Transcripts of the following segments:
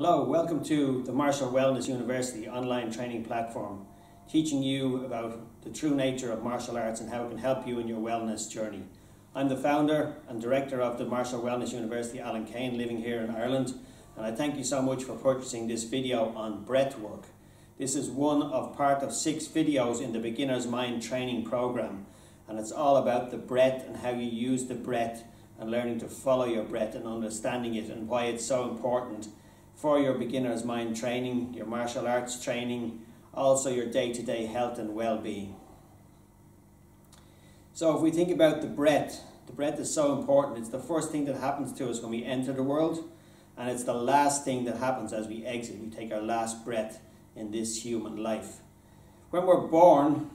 Hello, welcome to the Martial Wellness University online training platform, teaching you about the true nature of martial arts and how it can help you in your wellness journey. I'm the founder and director of the Martial Wellness University, Kane, living here in Ireland, and I thank you so much for purchasing this video on breathwork. This is one of part of 6 videos in the Beginner's Mind training program, and it's all about the breath and how you use the breath and learning to follow your breath and understanding it and why it's so important for your beginner's mind training, your martial arts training, also your day-to-day health and well-being. So if we think about the breath is so important. It's the first thing that happens to us when we enter the world, and it's the last thing that happens as we exit. We take our last breath in this human life. When we're born,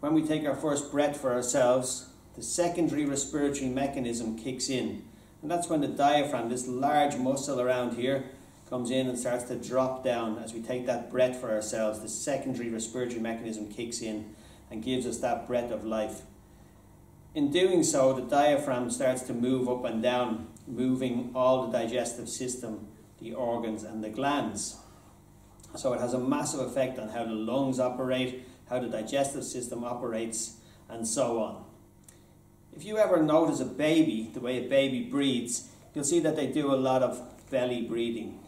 when we take our first breath for ourselves, the secondary respiratory mechanism kicks in. And that's when the diaphragm, this large muscle around here, comes in and starts to drop down as we take that breath for ourselves. The secondary respiratory mechanism kicks in and gives us that breath of life. In doing so, the diaphragm starts to move up and down, moving all the digestive system, the organs and the glands. So it has a massive effect on how the lungs operate, how the digestive system operates, and so on. If you ever notice a baby, the way a baby breathes, you'll see that they do a lot of belly breathing.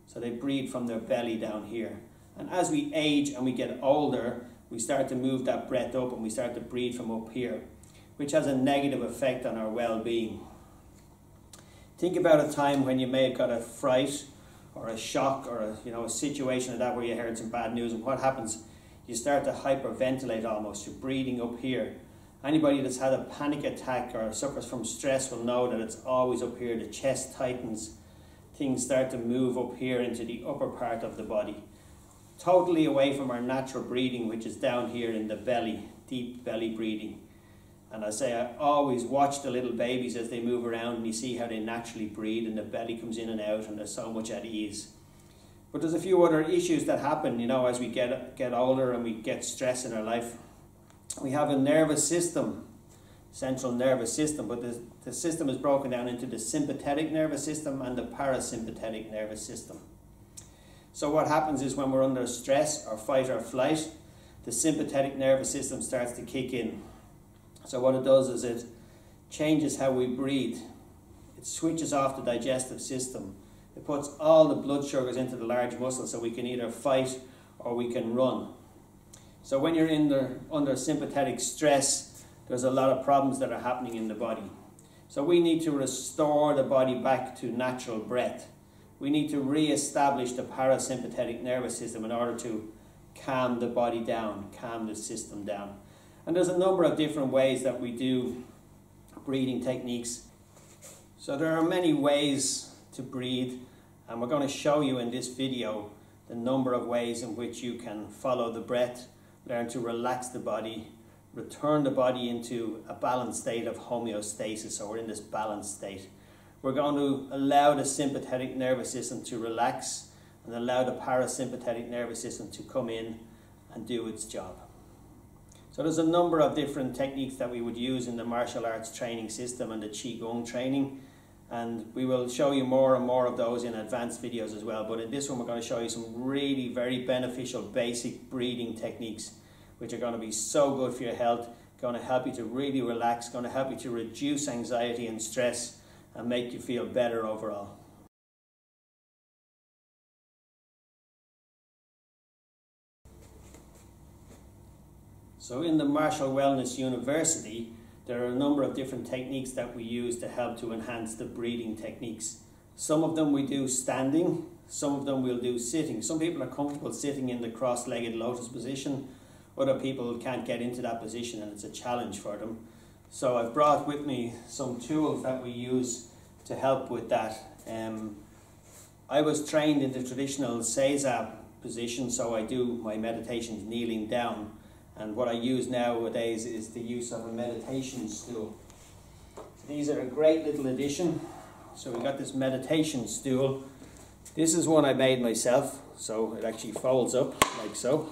So they breathe from their belly down here. And as we age and we get older, we start to move that breath up and we start to breathe from up here, which has a negative effect on our well-being. Think about a time when you may have got a fright or a shock or a situation like that where you heard some bad news, and what happens? You start to hyperventilate almost. You're breathing up here. Anybody that's had a panic attack or suffers from stress will know that it's always up here. The chest tightens. Things start to move up here into the upper part of the body. Totally away from our natural breathing, which is down here in the belly, deep belly breathing. And I say I always watch the little babies as they move around, and you see how they naturally breathe and the belly comes in and out and they're so much at ease. But there's a few other issues that happen, as we get older and we get stress in our life. We have a nervous system, central nervous system, but the system is broken down into the sympathetic nervous system and the parasympathetic nervous system. So what happens is when we're under stress or fight or flight, the sympathetic nervous system starts to kick in. So what it does is it changes how we breathe. It switches off the digestive system. It puts all the blood sugars into the large muscles so we can either fight or we can run. So when you're under sympathetic stress, there's a lot of problems that are happening in the body. So we need to restore the body back to natural breath. We need to re-establish the parasympathetic nervous system in order to calm the body down, calm the system down. And there's a number of different ways that we do breathing techniques. So there are many ways to breathe, and we're going to show you in this video the number of ways in which you can follow the breath, learn to relax the body, return the body into a balanced state of homeostasis, so we're in this balanced state. We're going to allow the sympathetic nervous system to relax and allow the parasympathetic nervous system to come in and do its job. So there's a number of different techniques that we would use in the martial arts training system and the Qigong training, and we will show you more and more of those in advanced videos as well. But in this one we're going to show you some really very beneficial basic breathing techniques which are going to be so good for your health, going to help you to really relax, going to help you to reduce anxiety and stress and make you feel better overall. So in the Martial Wellness University, there are a number of different techniques that we use to help to enhance the breathing techniques. Some of them we do standing, some of them we'll do sitting. Some people are comfortable sitting in the cross-legged lotus position. Other people can't get into that position and it's a challenge for them. So I've brought with me some tools that we use to help with that. I was trained in the traditional Seiza position, so I do my meditations kneeling down. And what I use nowadays is the use of a meditation stool. These are a great little addition. So we got this meditation stool. This is one I made myself, so it actually folds up like so.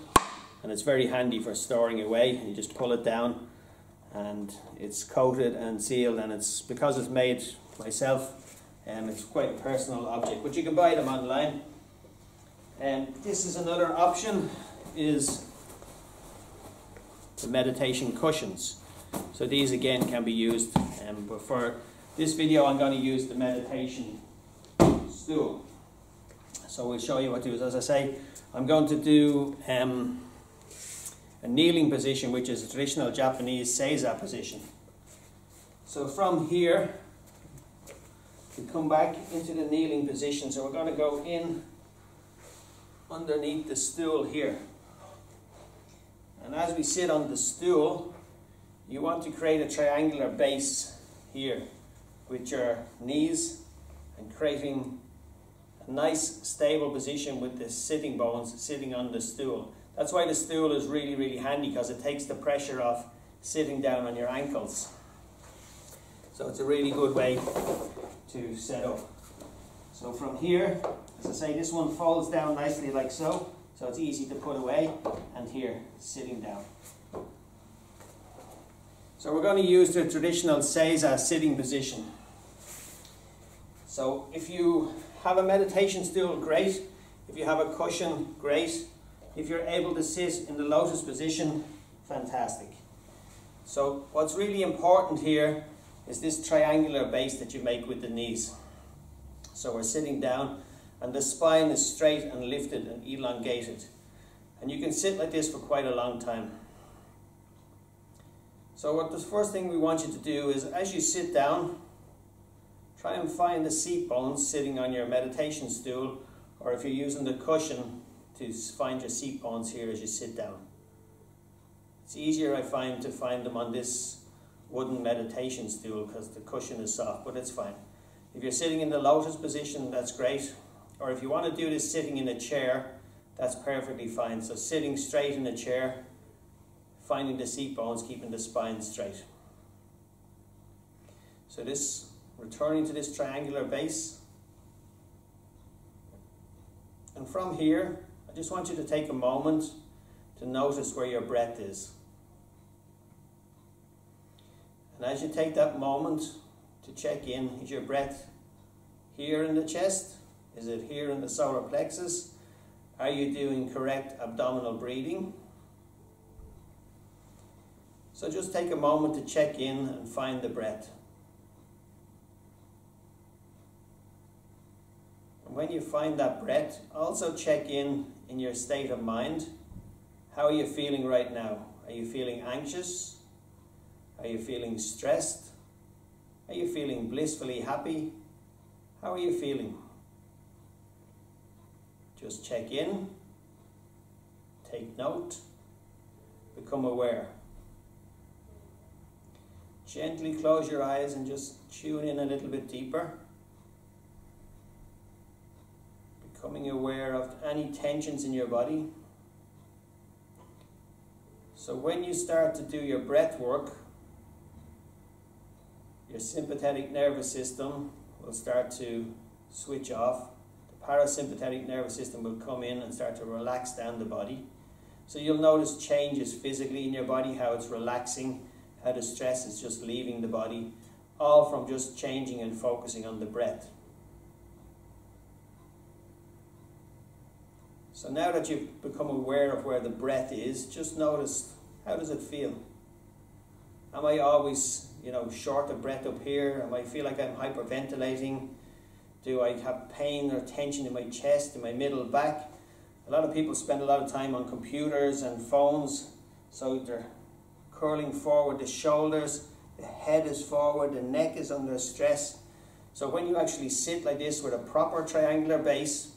And it's very handy for storing away. You just pull it down and it's coated and sealed, and it's because it's made myself, It's quite a personal object, but you can buy them online. And this is another option, is the meditation cushions. So these again can be used, but for this video I'm going to use the meditation stool. So we'll show you what to do. As I say, I'm going to do a kneeling position, which is a traditional Japanese seiza position. So from here, we come back into the kneeling position. So we're going to go in underneath the stool here. And as we sit on the stool, you want to create a triangular base here with your knees and creating a nice stable position with the sitting bones sitting on the stool. That's why the stool is really, really handy, because it takes the pressure off sitting down on your ankles. So it's a really good way to set up. So from here, as I say, this one folds down nicely like so. So it's easy to put away, and here, sitting down. So we're going to use the traditional seiza sitting position. So if you have a meditation stool, great. If you have a cushion, great. If you're able to sit in the lotus position, fantastic. So what's really important here is this triangular base that you make with the knees. So we're sitting down and the spine is straight and lifted and elongated. And you can sit like this for quite a long time. So what the first thing we want you to do is, as you sit down, try and find the seat bones sitting on your meditation stool, or if you're using the cushion, to find your seat bones here as you sit down. It's easier, I find, to find them on this wooden meditation stool because the cushion is soft, but it's fine. If you're sitting in the lotus position, that's great. Or if you want to do this sitting in a chair, that's perfectly fine. So sitting straight in a chair, finding the seat bones, keeping the spine straight. So this, returning to this triangular base. And from here, I just want you to take a moment to notice where your breath is. And as you take that moment to check in, is your breath here in the chest? Is it here in the solar plexus? Are you doing correct abdominal breathing? So just take a moment to check in and find the breath. And when you find that breath, also check in your state of mind. How are you feeling right now? Are you feeling anxious? Are you feeling stressed? Are you feeling blissfully happy? How are you feeling? Just check in, take note, become aware. Gently close your eyes and just tune in a little bit deeper. Becoming aware of any tensions in your body. So when you start to do your breath work, your sympathetic nervous system will start to switch off. The parasympathetic nervous system will come in and start to relax down the body. So you'll notice changes physically in your body, how it's relaxing, how the stress is just leaving the body, all from just changing and focusing on the breath. So now that you've become aware of where the breath is, just notice, how does it feel? Am I always, short of breath up here? Am I feel like I'm hyperventilating? Do I have pain or tension in my chest, in my middle back? A lot of people spend a lot of time on computers and phones, so they're curling forward the shoulders, the head is forward, the neck is under stress. So when you actually sit like this with a proper triangular base,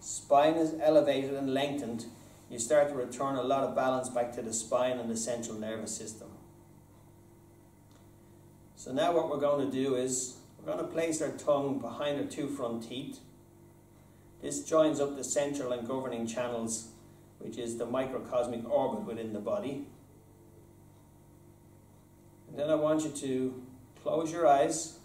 spine is elevated and lengthened, you start to return a lot of balance back to the spine and the central nervous system. So now what we're going to do is, we're going to place our tongue behind our two front teeth. This joins up the central and governing channels, which is the microcosmic orbit within the body. And then I want you to close your eyes.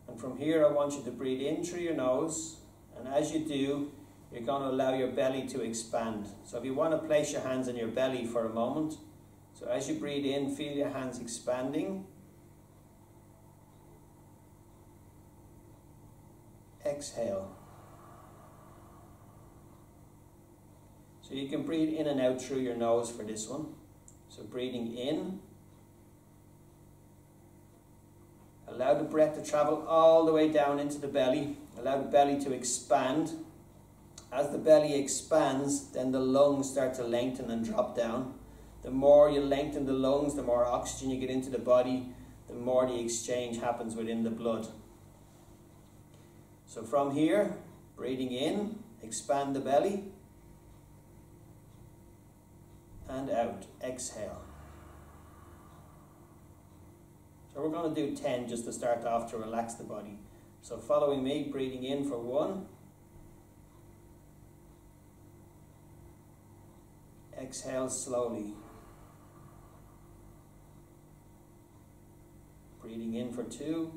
And from here I want you to breathe in through your nose. And as you do, you're going to allow your belly to expand. So if you want to place your hands on your belly for a moment. So as you breathe in, feel your hands expanding. exhale. So you can breathe in and out through your nose for this one. So breathing in, allow the breath to travel all the way down into the belly. Allow the belly to expand. As the belly expands, then the lungs start to lengthen and drop down. The more you lengthen the lungs, the more oxygen you get into the body, the more the exchange happens within the blood. So from here, breathing in, expand the belly, and out, exhale. So we're going to do 10 just to start off to relax the body. So following me, breathing in for 1. Exhale slowly. Breathing in for 2.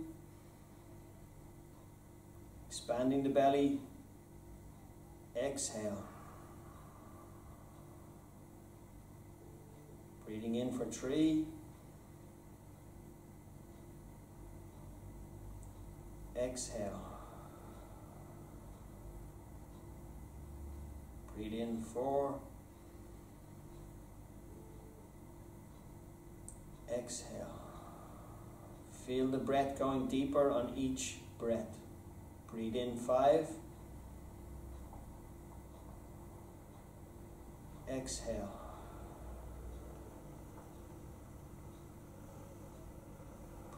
Expanding the belly. Exhale. Breathing in for 3. Exhale. Breathe in 4. Exhale. Feel the breath going deeper on each breath. Breathe in 5. Exhale.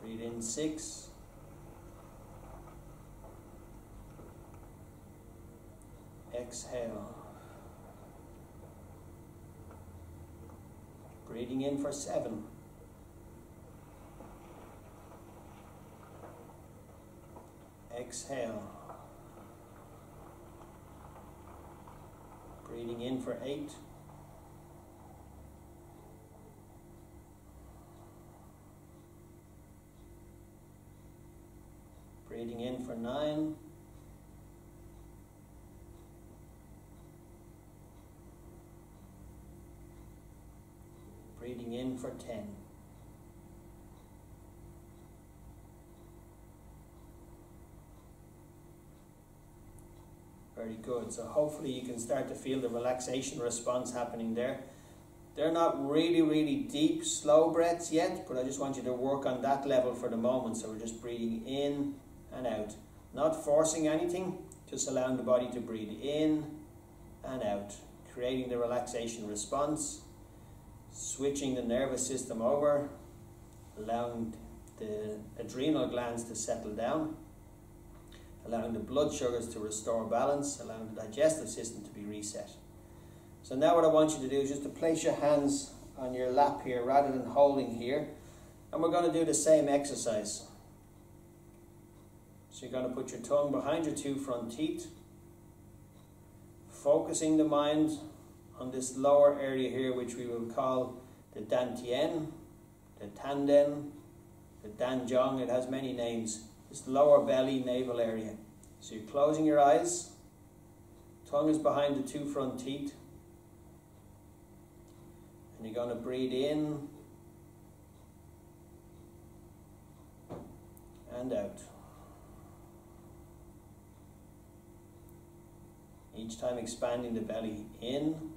Breathe in 6. Exhale. Breathing in for 7. Exhale. Breathing in for 8. Breathing in for 9. Breathing in for 10. Very good. So hopefully you can start to feel the relaxation response happening there. They're not really deep, slow breaths yet, but I just want you to work on that level for the moment. So we're just breathing in and out. Not forcing anything, just allowing the body to breathe in and out. Creating the relaxation response. Switching the nervous system over. Allowing the adrenal glands to settle down. Allowing the blood sugars to restore balance, allowing the digestive system to be reset. So now what I want you to do is just to place your hands on your lap here rather than holding here. And we're going to do the same exercise. So you're going to put your tongue behind your 2 front teeth. Focusing the mind on this lower area here, which we will call the Dantien, the Tanden, the Danjiang. It has many names. This lower belly, navel area. So you're closing your eyes. Tongue is behind the 2 front teeth. And you're going to breathe in and out. Each time expanding the belly in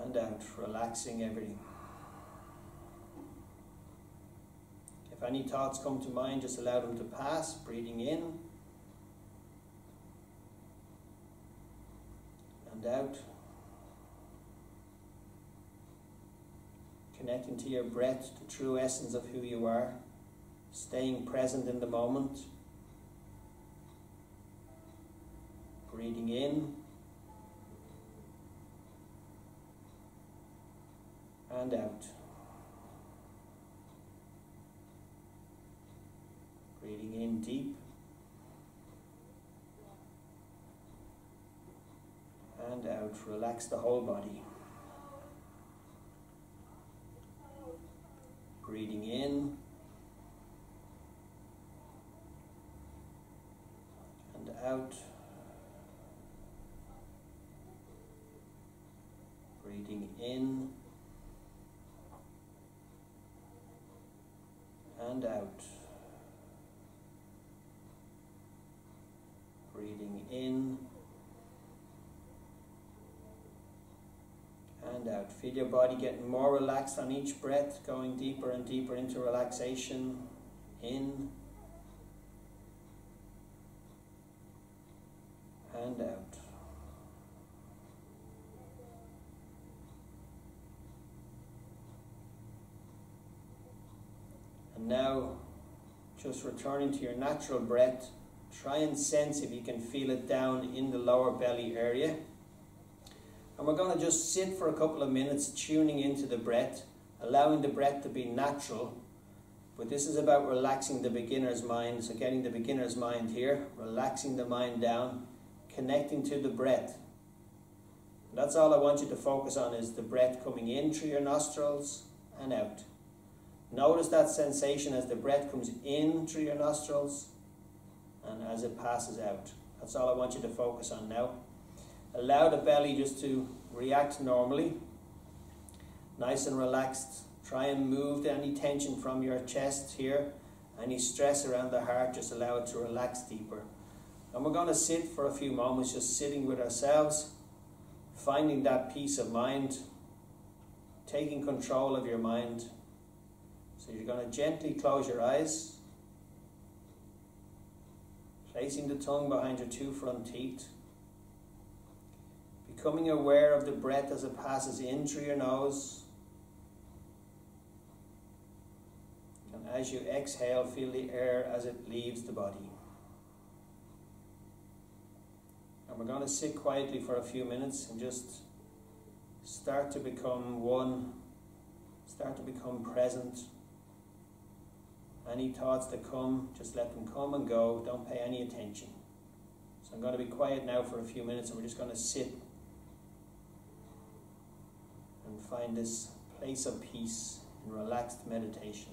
and out, relaxing everything. If any thoughts come to mind, just allow them to pass, breathing in and out. Connecting to your breath, the true essence of who you are. Staying present in the moment. Breathing in and out. Breathing in deep and out. Relax the whole body. Breathing in and out. Breathing in and out. Breathing in and out. Feel your body getting more relaxed on each breath, going deeper and deeper into relaxation. In and out. And now, just returning to your natural breath, try and sense if you can feel it down in the lower belly area. And we're going to just sit for a couple of minutes tuning into the breath, allowing the breath to be natural. But this is about relaxing the beginner's mind, so getting the beginner's mind here, relaxing the mind down, connecting to the breath. And that's all I want you to focus on, is the breath coming in through your nostrils and out. Notice that sensation as the breath comes in through your nostrils and as it passes out. That's all I want you to focus on now. Allow the belly just to react normally, nice and relaxed. Try and move any tension from your chest here, any stress around the heart, just allow it to relax deeper. And we're going to sit for a few moments, just sitting with ourselves, finding that peace of mind, taking control of your mind. So you're going to gently close your eyes, placing the tongue behind your two front teeth, becoming aware of the breath as it passes in through your nose. And as you exhale, feel the air as it leaves the body. And we're going to sit quietly for a few minutes and just start to become one, start to become present. Any thoughts that come, just let them come and go. Don't pay any attention. So I'm going to be quiet now for a few minutes, and we're just going to sit and find this place of peace and relaxed meditation.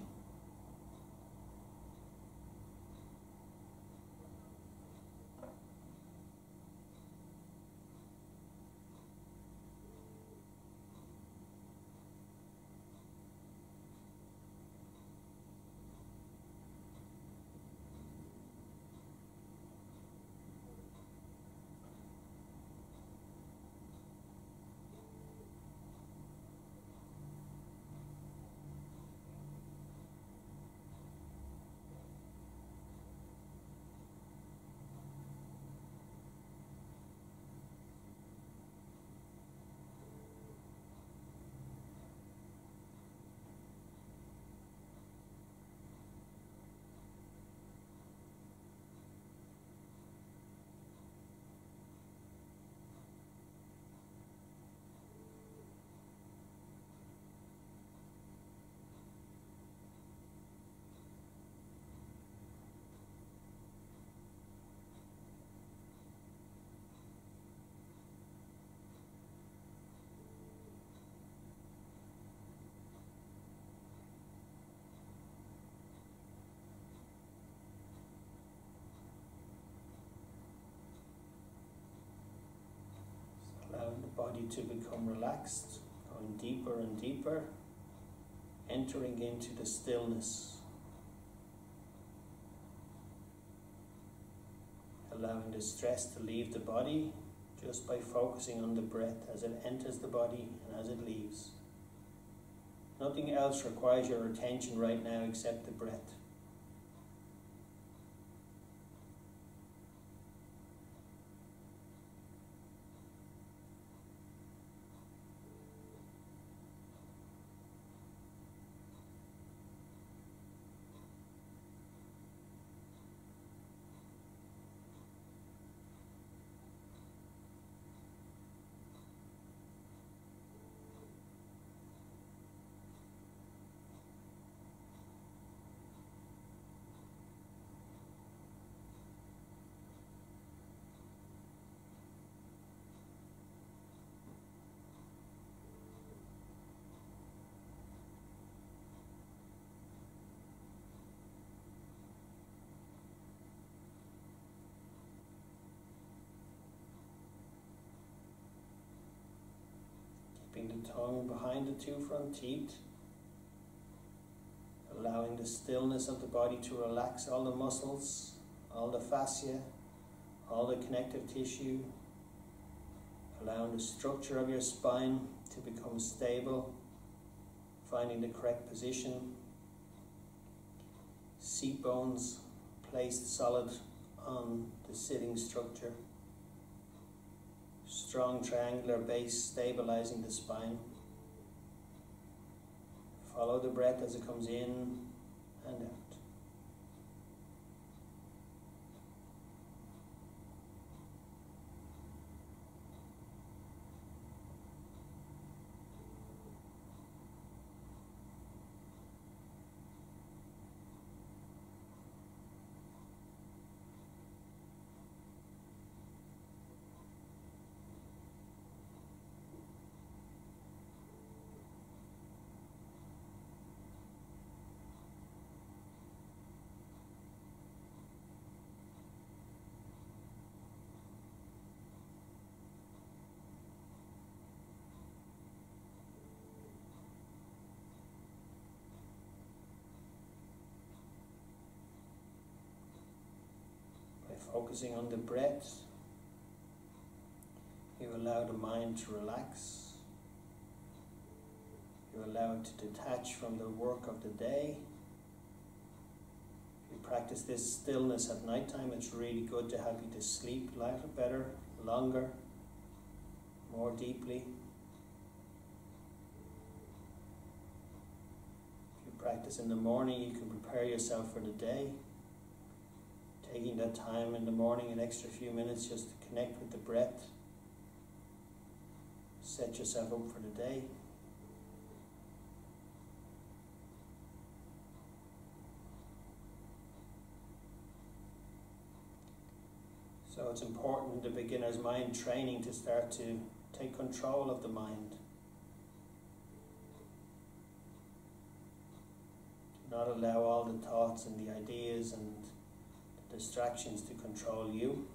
Allowing the body to become relaxed, going deeper and deeper, entering into the stillness. Allowing the stress to leave the body just by focusing on the breath as it enters the body and as it leaves. Nothing else requires your attention right now except the breath. Keeping the tongue behind the two front teeth. allowing the stillness of the body to relax all the muscles, all the fascia, all the connective tissue, allowing the structure of your spine to become stable, finding the correct position, seat bones placed solid on the sitting structure, strong triangular base stabilizing the spine. Follow the breath as it comes in and out. Focusing on the breath, you allow the mind to relax. You allow it to detach from the work of the day. If you practice this stillness at night time, it's really good to help you to sleep lighter, better, longer, more deeply. If you practice in the morning, you can prepare yourself for the day. Taking that time in the morning, an extra few minutes just to connect with the breath. Set yourself up for the day. So it's important in the beginner's mind training to start to take control of the mind. To not allow all the thoughts and the ideas and distractions to control you.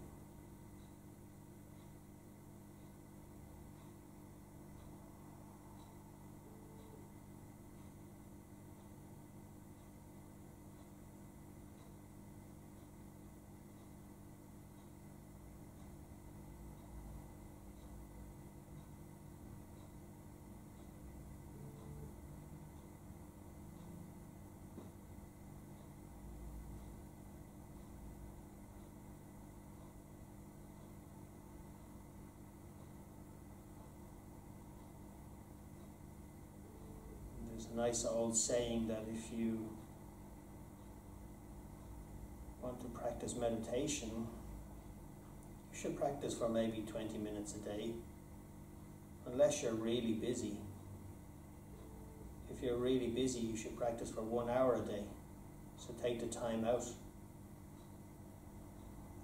There's a nice old saying that if you want to practice meditation, you should practice for maybe 20 minutes a day, unless you're really busy. If you're really busy, you should practice for 1 hour a day. So take the time out.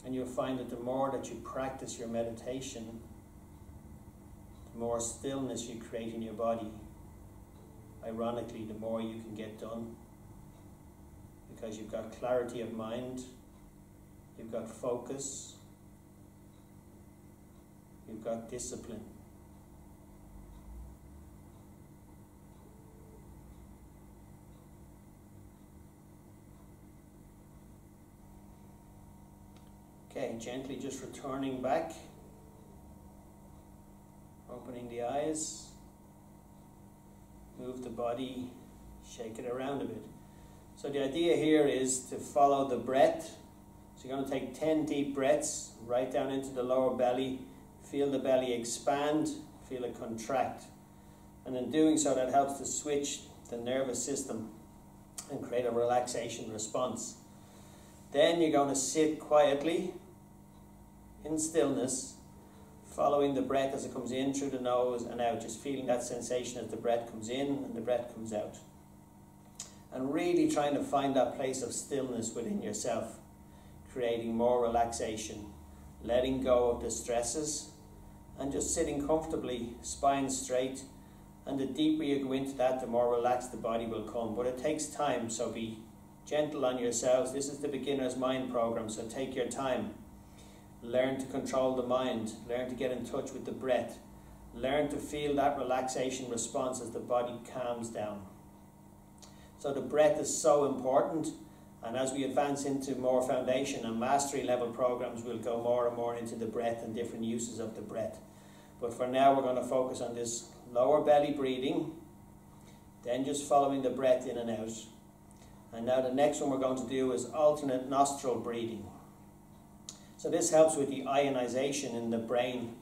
And you'll find that the more that you practice your meditation, the more stillness you create in your body. Ironically, the more you can get done, because you've got clarity of mind, you've got focus, you've got discipline. Okay, gently just returning back, opening the eyes. Move the body, shake it around a bit. So the idea here is to follow the breath. So you're going to take 10 deep breaths right down into the lower belly. Feel the belly expand, feel it contract. And in doing so, that helps to switch the nervous system and create a relaxation response. Then you're going to sit quietly in stillness, following the breath as it comes in through the nose and out, just feeling that sensation as the breath comes in and the breath comes out. And really trying to find that place of stillness within yourself, creating more relaxation, letting go of the stresses, and just sitting comfortably, spine straight. And the deeper you go into that, the more relaxed the body will come. But it takes time, so be gentle on yourselves. This is the beginner's mind program, so take your time. Learn to control the mind, learn to get in touch with the breath, learn to feel that relaxation response as the body calms down. So the breath is so important, and as we advance into more foundation and mastery level programs, we'll go more and more into the breath and different uses of the breath. But for now, we're going to focus on this lower belly breathing, then just following the breath in and out. And now the next one we're going to do is alternate nostril breathing. So this helps with the ionization in the brain,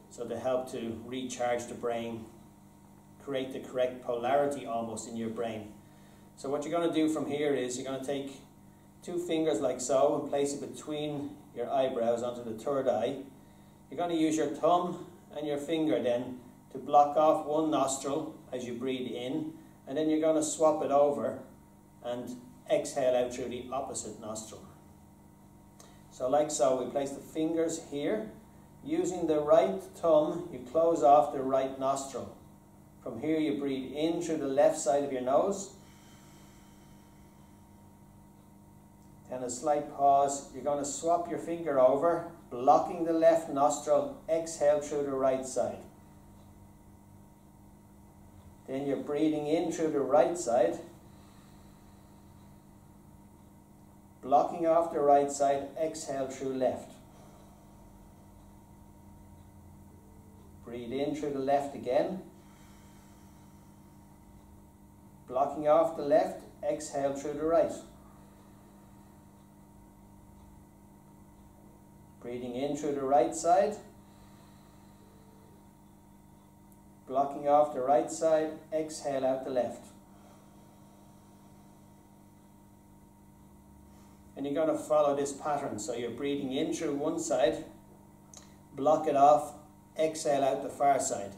so to help to recharge the brain, create the correct polarity almost in your brain. So what you're going to do from here is you're going to take 2 fingers like so and place it between your eyebrows onto the third eye. You're going to use your thumb and your finger then to block off one nostril as you breathe in, and then you're going to swap it over and exhale out through the opposite nostril. So like so, we place the fingers here. Using the right thumb, you close off the right nostril. From here you breathe in through the left side of your nose. Then a slight pause. You're going to swap your finger over, blocking the left nostril, exhale through the right side. Then you're breathing in through the right side, blocking off the right side, exhale through left. Breathe in through the left again, blocking off the left, exhale through the right. Breathing in through the right side, blocking off the right side, exhale out the left. And you're going to follow this pattern. So you're breathing in through one side, block it off, exhale out the far side.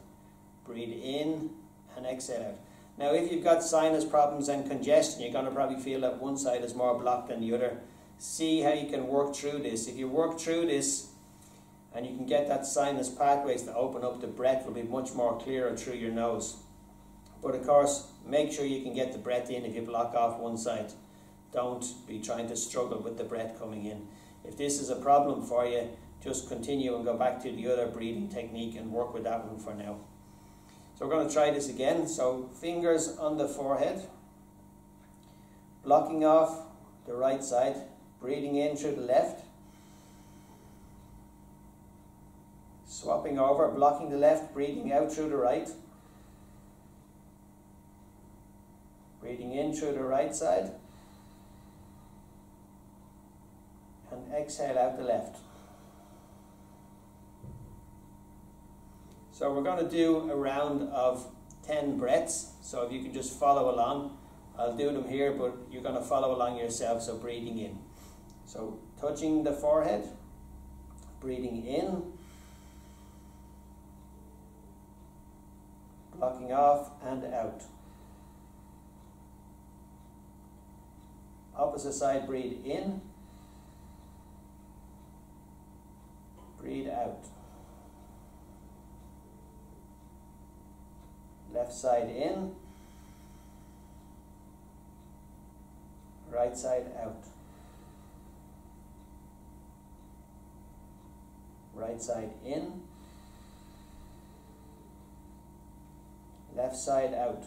Breathe in and exhale out. Now if you've got sinus problems and congestion, you're going to probably feel that one side is more blocked than the other. See how you can work through this. If you work through this and you can get that sinus pathways to open up, the breath will be much more clearer through your nose. But of course, make sure you can get the breath in if you block off one side. Don't be trying to struggle with the breath coming in. If this is a problem for you, just continue and go back to the other breathing technique and work with that one for now. So we're going to try this again. So fingers on the forehead, blocking off the right side, breathing in through the left, swapping over, blocking the left, breathing out through the right, breathing in through the right side, and exhale out the left. So we're going to do a round of 10 breaths. So if you can just follow along, I'll do them here, but you're going to follow along yourself. So breathing in. So touching the forehead, breathing in, blocking off and out. Opposite side, breathe in, breathe out. Left side in, right side out. Right side in, left side out.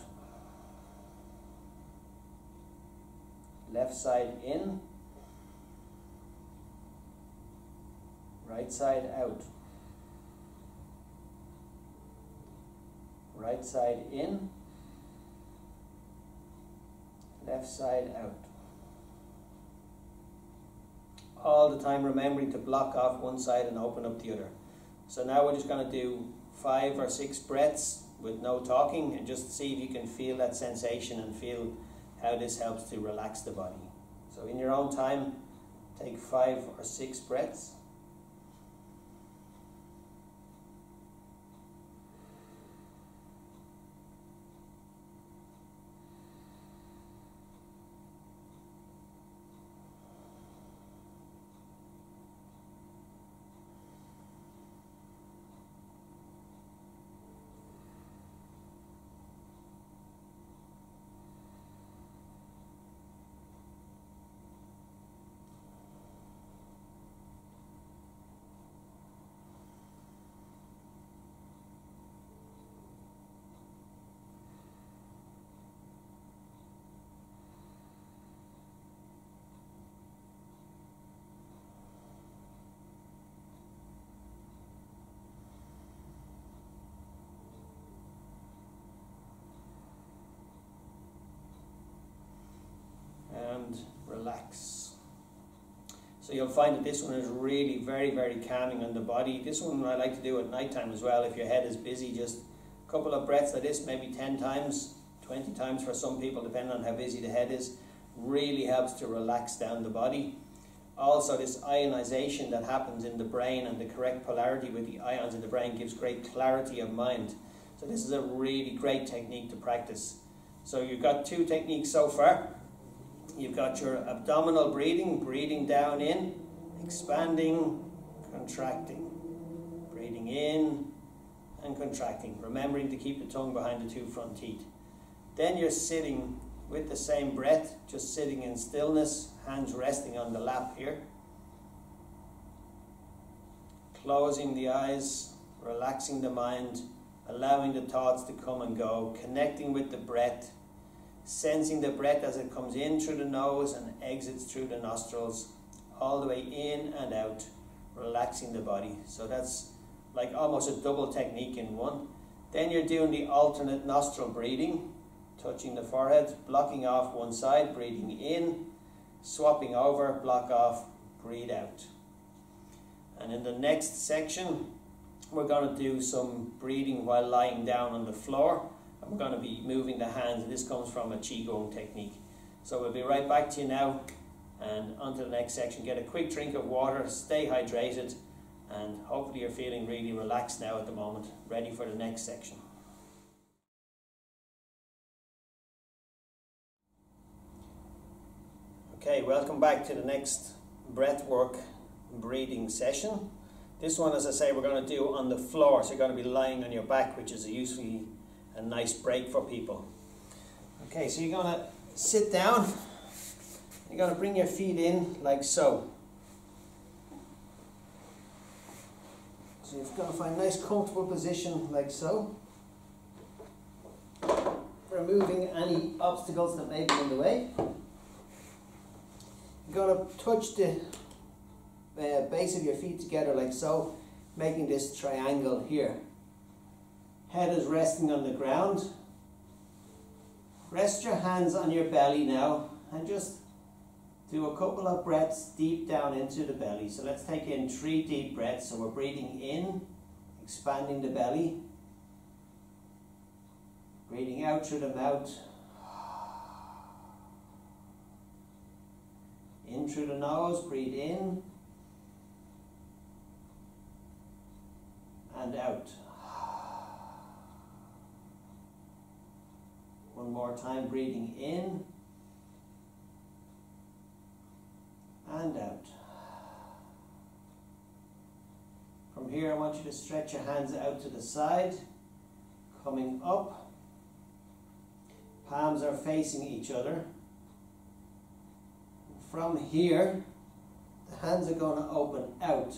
Left side in, right side out. Right side in, left side out. All the time remembering to block off one side and open up the other. So now we're just going to do 5 or 6 breaths with no talking, and just see if you can feel that sensation and feel how this helps to relax the body. So in your own time, take 5 or 6 breaths. So you'll find that this one is really very, very calming on the body. This one I like to do at night time as well. If your head is busy, just a couple of breaths like this, maybe 10 times, 20 times for some people, depending on how busy the head is, really helps to relax down the body. Also, this ionization that happens in the brain and the correct polarity with the ions in the brain gives great clarity of mind. So this is a really great technique to practice. So you've got two techniques so far. You've got your abdominal breathing, breathing down in, expanding, contracting, breathing in and contracting, remembering to keep the tongue behind the two front teeth. Then you're sitting with the same breath, just sitting in stillness, hands resting on the lap here. Closing the eyes, relaxing the mind, allowing the thoughts to come and go, connecting with the breath, sensing the breath as it comes in through the nose and exits through the nostrils, all the way in and out, relaxing the body. So that's like almost a double technique in one. Then you're doing the alternate nostril breathing, touching the forehead, blocking off one side, breathing in, swapping over, block off, breathe out. And in the next section, we're going to do some breathing while lying down on the floor. And we're going to be moving the hands, and this comes from a Qigong technique. So we'll be right back to you now, and on to the next section. Get a quick drink of water, stay hydrated, and hopefully you're feeling really relaxed now at the moment, ready for the next section. Okay, welcome back to the next breathwork breathing session. This one, as I say, we're going to do on the floor, so you're going to be lying on your back, which is usually a nice break for people. Okay, so you're going to sit down. You're going to bring your feet in like so. So you're going to find a nice comfortable position like so. Removing any obstacles that may be in the way. You're going to touch the base of your feet together like so, making this triangle here. Head is resting on the ground. Rest your hands on your belly now and just do a couple of breaths deep down into the belly. So let's take in 3 deep breaths. So we're breathing in, expanding the belly. Breathing out through the mouth. In through the nose, breathe in. And out. One more time, breathing in and out. From here, I want you to stretch your hands out to the side, coming up. Palms are facing each other. From here, the hands are going to open out.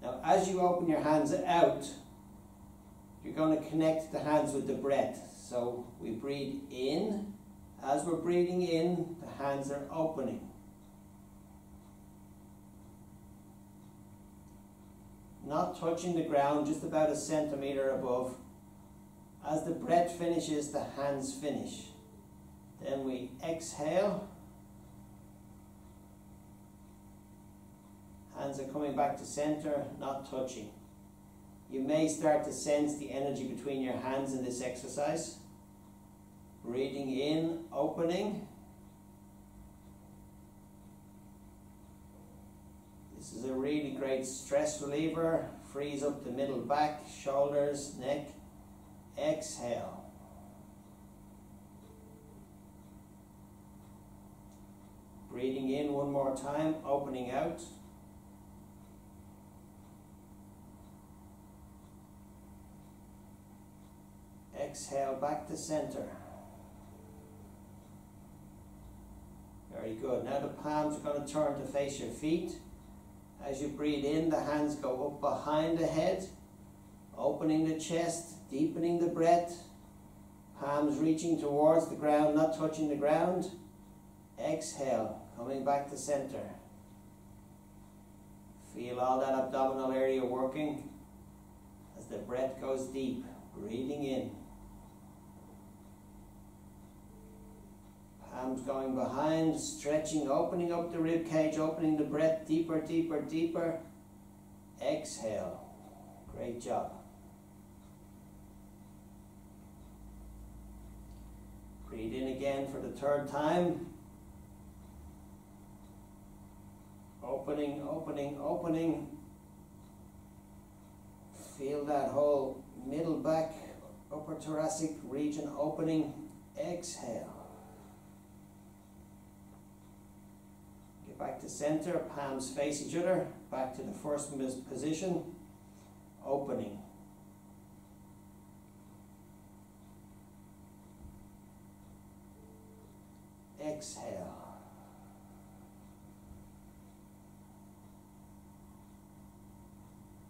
Now, as you open your hands out, you're going to connect the hands with the breath. So we breathe in. As we're breathing in, the hands are opening. Not touching the ground, just about a centimeter above. As the breath finishes, the hands finish. Then we exhale. Hands are coming back to center, not touching. You may start to sense the energy between your hands in this exercise. Breathing in, opening. This is a really great stress reliever. Frees up the middle back, shoulders, neck. Exhale. Breathing in one more time, opening out. Exhale back to center. Very good. Now the palms are going to turn to face your feet. As you breathe in, the hands go up behind the head, opening the chest, deepening the breath. Palms reaching towards the ground, not touching the ground. Exhale, coming back to center. Feel all that abdominal area working as the breath goes deep. Breathing in. Palms going behind, stretching, opening up the rib cage, opening the breath deeper, deeper, deeper. Exhale. Great job. Breathe in again for the third time. Opening, opening, opening. Feel that whole middle back, upper thoracic region opening. Exhale. Get back to center, palms face each other. Back to the first position. Opening. Exhale.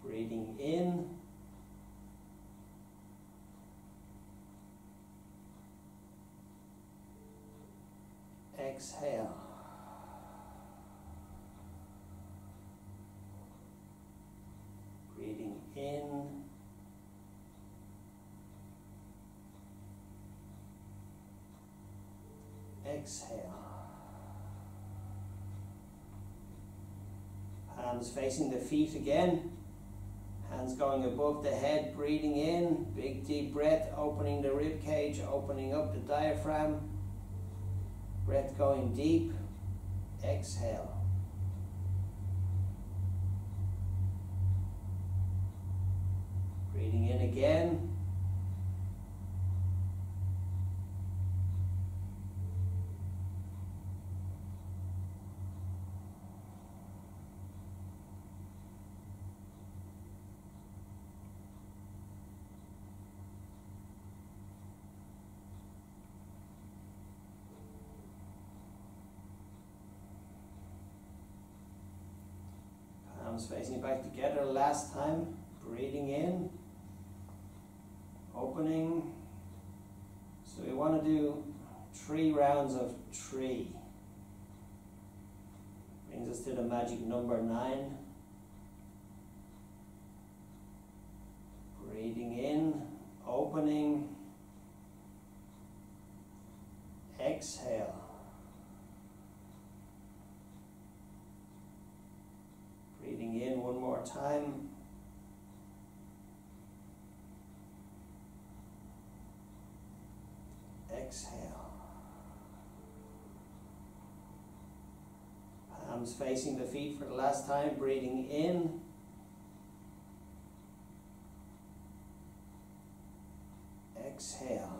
Breathing in. Exhale. Breathing in. Exhale. Hands facing the feet again. Hands going above the head, breathing in. Big deep breath, opening the rib cage, opening up the diaphragm. Breath going deep. Exhale. Breathing in again. Palms facing back together last time. Breathing in. Opening. So we want to do 3 rounds of 3. Brings us to the magic number 9. Breathing in, opening, exhale. Breathing in one more time. Exhale. Palms facing the feet for the last time. Breathing in. Exhale.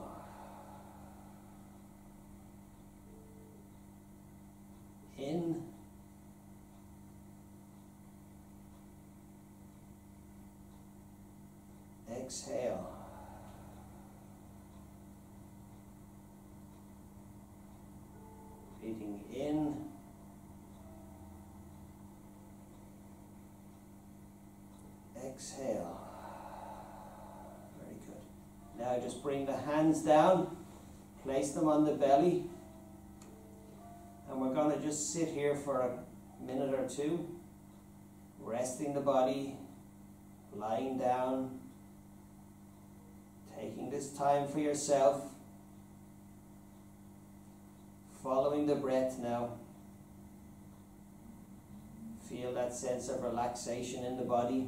In. Exhale. Breathing in. Exhale. Very good. Now just bring the hands down, place them on the belly, and we're going to just sit here for a minute or two, resting the body, lying down, taking this time for yourself, following the breath now. Feel that sense of relaxation in the body.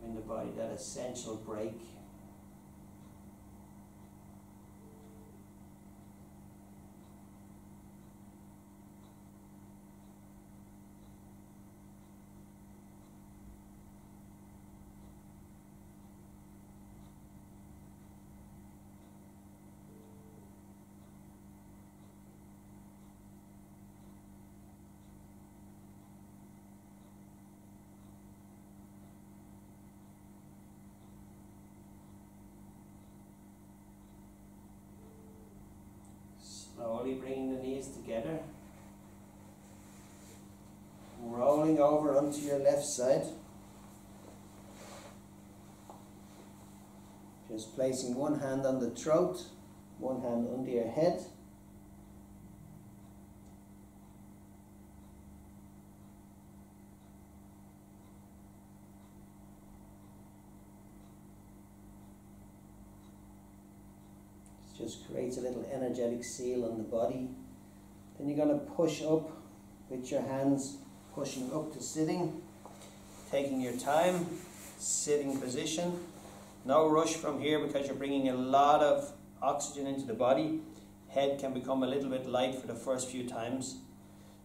Giving the body that essential break. Slowly bringing the knees together, rolling over onto your left side. Just placing one hand on the throat One hand under your head. Just creates a little energetic seal on the body. Then you're going to push up with your hands, pushing up to sitting, taking your time, sitting position. No rush from here because you're bringing a lot of oxygen into the body. Head can become a little bit light for the first few times.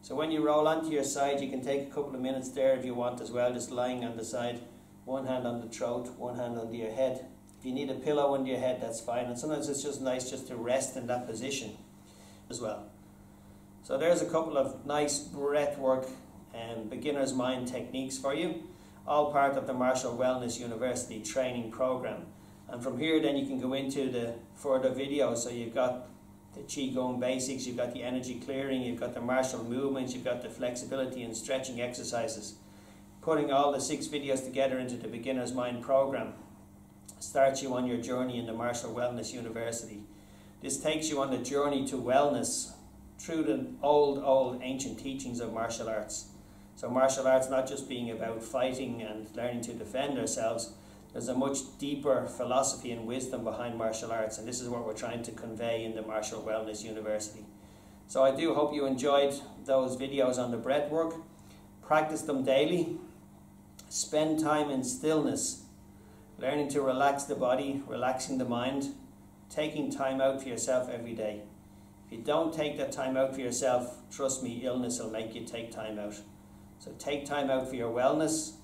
So when you roll onto your side, you can take a couple of minutes there if you want as well, just lying on the side. One hand on the throat, one hand under your head. If you need a pillow under your head, that's fine. And sometimes it's just nice just to rest in that position as well. So there's a couple of nice breath work and beginner's mind techniques for you, all part of the Martial Wellness University training program. And from here then you can go into the further videos. So you've got the Qigong basics, you've got the energy clearing, you've got the martial movements, you've got the flexibility and stretching exercises. Putting all the 6 videos together into the beginner's mind program starts you on your journey in the Martial Wellness University. This takes you on the journey to wellness through the old ancient teachings of martial arts. So martial arts not just being about fighting and learning to defend ourselves. There's a much deeper philosophy and wisdom behind martial arts, and this is what we're trying to convey in the Martial Wellness University. So I do hope you enjoyed those videos on the breath work. Practice them daily. Spend time in stillness, learning to relax the body, relaxing the mind, taking time out for yourself every day. If you don't take that time out for yourself, trust me, illness will make you take time out. So take time out for your wellness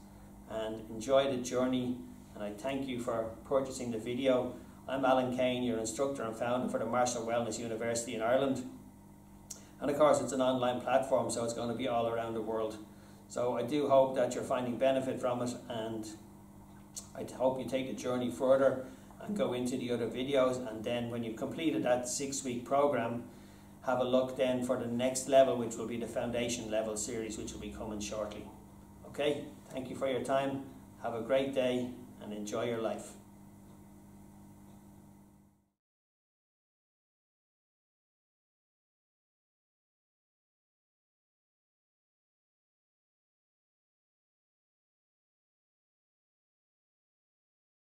and enjoy the journey. And I thank you for purchasing the video. I'm Alan Kane, your instructor and founder for the Martial Wellness University in Ireland. And of course it's an online platform, so it's going to be all around the world. So I do hope that you're finding benefit from it, and I hope you take the journey further and go into the other videos, and then when you've completed that 6-week program, have a look then for the next level, which will be the foundation level series, which will be coming shortly. Okay, thank you for your time. Have a great day and enjoy your life.